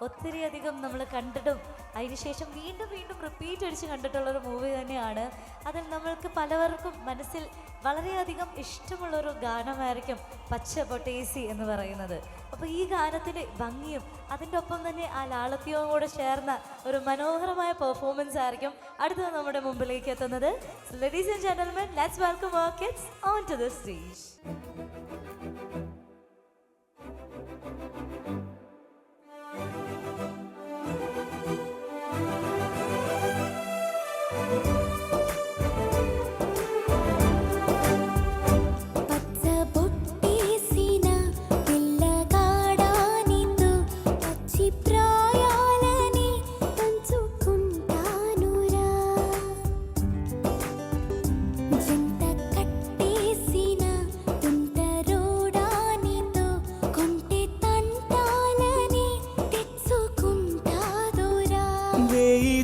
ഒത്തിരി അധികം നമ്മൾ കണ്ടിട്ടും അതിനുശേഷം വീണ്ടും വീണ്ടും റിപ്പീറ്റ് അടിച്ച് കണ്ടിട്ടുള്ളൊരു മൂവി തന്നെയാണ്. അതിൽ നമ്മൾക്ക് പലവർക്കും മനസ്സിൽ വളരെയധികം ഇഷ്ടമുള്ളൊരു ഗാനമായിരിക്കും പച്ച പൊട്ടേസി എന്ന് പറയുന്നത്. അപ്പോൾ ഈ ഗാനത്തിൻ്റെ ഭംഗിയും അതിൻ്റെ ഒപ്പം തന്നെ ആ ലാളിത്യവും കൂടെ ചേർന്ന ഒരു മനോഹരമായ പെർഫോമൻസ് ആയിരിക്കും അടുത്തത് നമ്മുടെ മുമ്പിലേക്ക് എത്തുന്നത്. Ladies and gentlemen, let's welcome our kids on to the stage.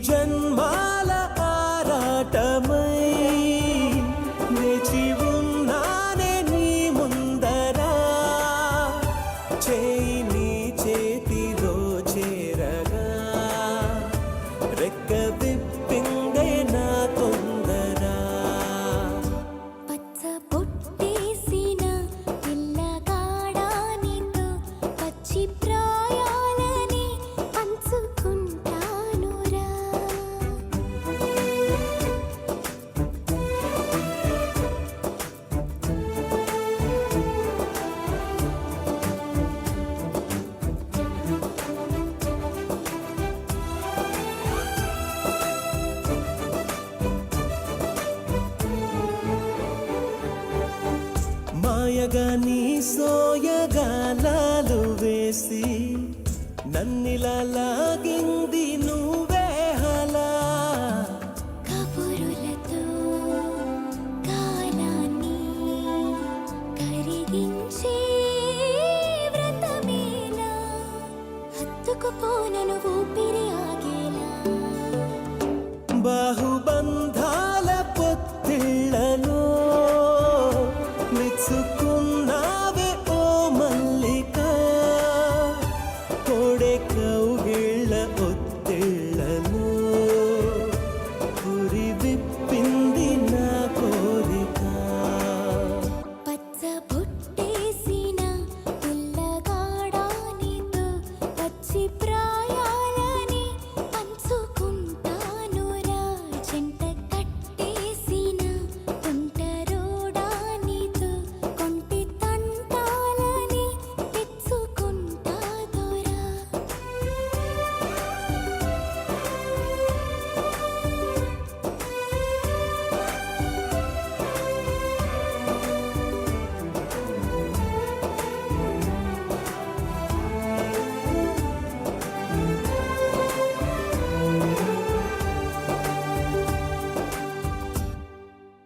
జన్మాల ఆరాటమై వేచి ఉన్నానే నీ ముందరా, చేయి నీ చేతిలో చేరగా రెక్క విప్పిందే నా తొందరా. పచ్చ పొట్టేసిన పిల్లగాడా నీతో పచ్చి ప్రాయాలని పంచుకుంటానురా. మాయగా నీ సోయగాలాలు వేసి నన్నిలా లాగింది నువ్వే హలా. కబురులతో కాలాన్ని కరిగించే వ్రతమేలా, హత్తుకుపోనను ఊపిరి ఆగేలా. బాహు